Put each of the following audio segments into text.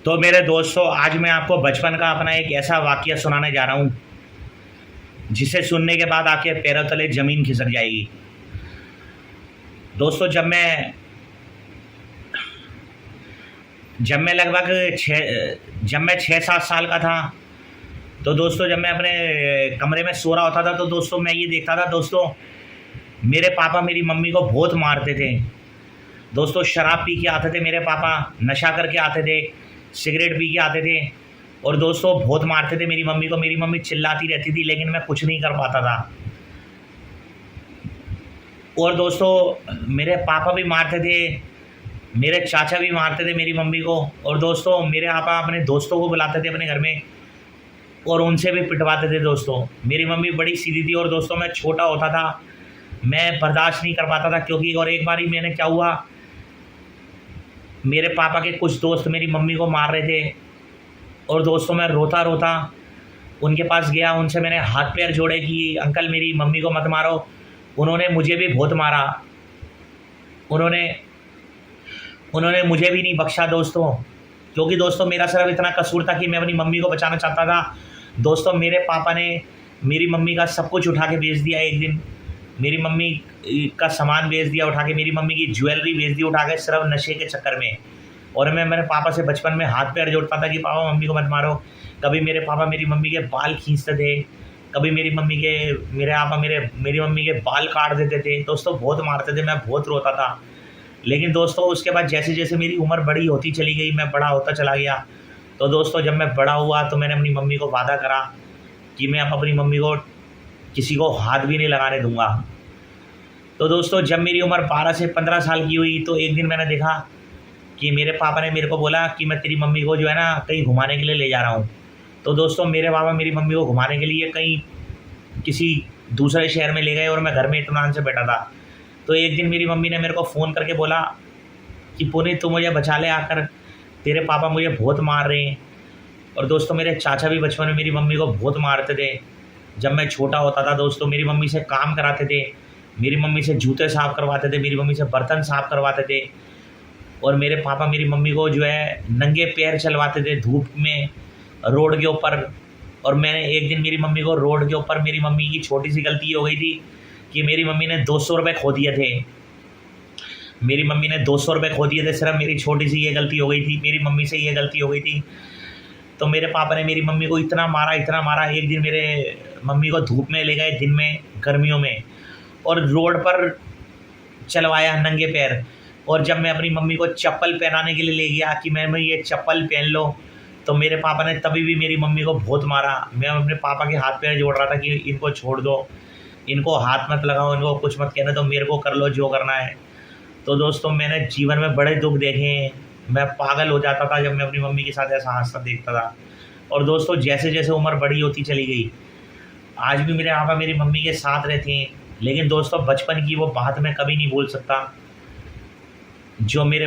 तो मेरे दोस्तों, आज मैं आपको बचपन का अपना एक ऐसा वाक़या सुनाने जा रहा हूँ, जिसे सुनने के बाद आपके पैरों तले ज़मीन खिसक जाएगी। दोस्तों, जब मैं 6-7 साल का था, तो दोस्तों जब मैं अपने कमरे में सो रहा होता था, तो दोस्तों मैं ये देखता था दोस्तों, मेरे पापा मेरी मम्मी को बहुत मारते थे। दोस्तों, शराब पी के आते थे मेरे पापा, नशा करके आते थे, सिगरेट पी के आते थे और दोस्तों बहुत मारते थे मेरी मम्मी को। मेरी मम्मी चिल्लाती रहती थी, लेकिन मैं कुछ नहीं कर पाता था। और दोस्तों मेरे पापा भी मारते थे, मेरे चाचा भी मारते थे मेरी मम्मी को। और दोस्तों मेरे पापा अपने दोस्तों को बुलाते थे अपने घर में और उनसे भी पिटवाते थे। दोस्तों मेरी मम्मी बड़ी सीधी थी और दोस्तों मैं छोटा होता था, मैं बर्दाश्त नहीं कर पाता था, क्योंकि और एक बारी मैंने क्या हुआ, मेरे पापा के कुछ दोस्त मेरी मम्मी को मार रहे थे और दोस्तों मैं रोता रोता उनके पास गया, उनसे मैंने हाथ पैर जोड़े कि अंकल मेरी मम्मी को मत मारो। उन्होंने मुझे भी बहुत मारा, उन्होंने उन्होंने मुझे भी नहीं बख्शा दोस्तों, क्योंकि दोस्तों मेरा सिर्फ इतना कसूर था कि मैं अपनी मम्मी को बचाना चाहता था। दोस्तों मेरे पापा ने मेरी मम्मी का सब कुछ उठा के बेच दिया। एक दिन मेरी मम्मी का सामान बेच दिया उठा के, मेरी मम्मी की ज्वेलरी बेच दी उठा के, सिर्फ नशे के चक्कर में। और मैं मेरे पापा से बचपन में हाथ पैर जोड़ता था कि पापा मम्मी को मत मारो। कभी मेरे पापा मेरी मम्मी के बाल खींचते थे, कभी मेरी मम्मी के बाल काट देते थे। दोस्तों बहुत मारते थे, मैं बहुत रोता था। लेकिन दोस्तों उसके बाद जैसे जैसे मेरी उम्र बड़ी होती चली गई, मैं बड़ा होता चला गया। तो दोस्तों जब मैं बड़ा हुआ तो मैंने अपनी मम्मी को वादा करा कि मैं अब अपनी मम्मी को किसी को हाथ भी नहीं लगाने दूंगा। तो दोस्तों जब मेरी उम्र 12 से 15 साल की हुई, तो एक दिन मैंने देखा कि मेरे पापा ने मेरे को बोला कि मैं तेरी मम्मी को जो है ना कहीं घुमाने के लिए ले जा रहा हूँ। तो दोस्तों मेरे पापा मेरी मम्मी को घुमाने के लिए कहीं किसी दूसरे शहर में ले गए और मैं घर में इत्मीनान से बैठा था। तो एक दिन मेरी मम्मी ने मेरे को फ़ोन करके बोला कि पुनीत तू मुझे बचा ले आकर, तेरे पापा मुझे बहुत मार रहे हैं। और दोस्तों मेरे चाचा भी बचपन में मेरी मम्मी को बहुत मारते थे। जब मैं छोटा होता था दोस्तों, मेरी मम्मी से काम कराते थे, मेरी मम्मी से जूते साफ़ करवाते थे, मेरी मम्मी से बर्तन साफ़ करवाते थे। और मेरे पापा मेरी मम्मी को जो है नंगे पैर चलवाते थे धूप में रोड के ऊपर। और मैंने एक दिन मेरी मम्मी को रोड के ऊपर, मेरी मम्मी की छोटी सी गलती हो गई थी कि मेरी मम्मी ने 200 रुपये खो दिए थे। मेरी मम्मी ने 200 रुपये खो दिए थे, सिर्फ मेरी छोटी सी ये गलती हो गई थी, मेरी मम्मी से ये गलती हो गई थी। तो मेरे पापा ने मेरी मम्मी को इतना मारा इतना मारा। एक दिन मेरे मम्मी को धूप में ले गए दिन में, गर्मियों में, और रोड पर चलवाया नंगे पैर। और जब मैं अपनी मम्मी को चप्पल पहनाने के लिए ले गया कि मैं ये चप्पल पहन लो, तो मेरे पापा ने तभी भी मेरी मम्मी को बहुत मारा। मैं अपने पापा के हाथ पैर जोड़ रहा था कि इनको छोड़ दो, इनको हाथ मत लगाओ, इनको कुछ मत कहना, तो मेरे को कर लो जो करना है। तो दोस्तों मैंने जीवन में बड़े दुख देखे हैं। मैं पागल हो जाता था जब मैं अपनी मम्मी के साथ ऐसा हादसा देखता था। और दोस्तों जैसे जैसे उम्र बड़ी होती चली गई, आज भी मेरे पापा मेरी मम्मी के साथ रहते हैं। लेकिन दोस्तों बचपन की वो बात मैं कभी नहीं भूल सकता जो मेरे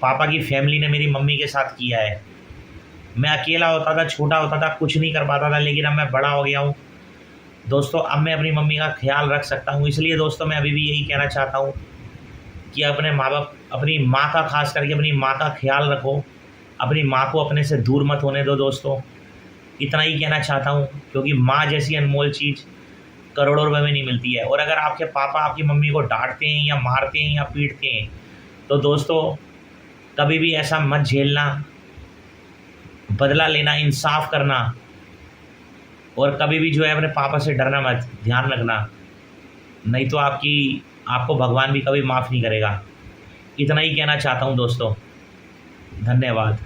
पापा की फैमिली ने मेरी मम्मी के साथ किया है। मैं अकेला होता था, छोटा होता था, कुछ नहीं कर पाता था, लेकिन अब मैं बड़ा हो गया हूँ दोस्तों। अब मैं अपनी मम्मी का ख्याल रख सकता हूँ। इसलिए दोस्तों मैं अभी भी यही कहना चाहता हूँ कि अपने माँ बाप, अपनी माँ का, खास करके अपनी माँ का ख्याल रखो, अपनी माँ को अपने से दूर मत होने दो दोस्तों। इतना ही कहना चाहता हूँ, क्योंकि माँ जैसी अनमोल चीज़ करोड़ों रुपए में नहीं मिलती है। और अगर आपके पापा आपकी मम्मी को डांटते हैं या मारते हैं या पीटते हैं, तो दोस्तों कभी भी ऐसा मत झेलना, बदला लेना, इंसाफ करना, और कभी भी जो है अपने पापा से डरना मत, ध्यान रखना, नहीं तो आपको भगवान भी कभी माफ़ नहीं करेगा। इतना ही कहना चाहता हूँ दोस्तों। धन्यवाद।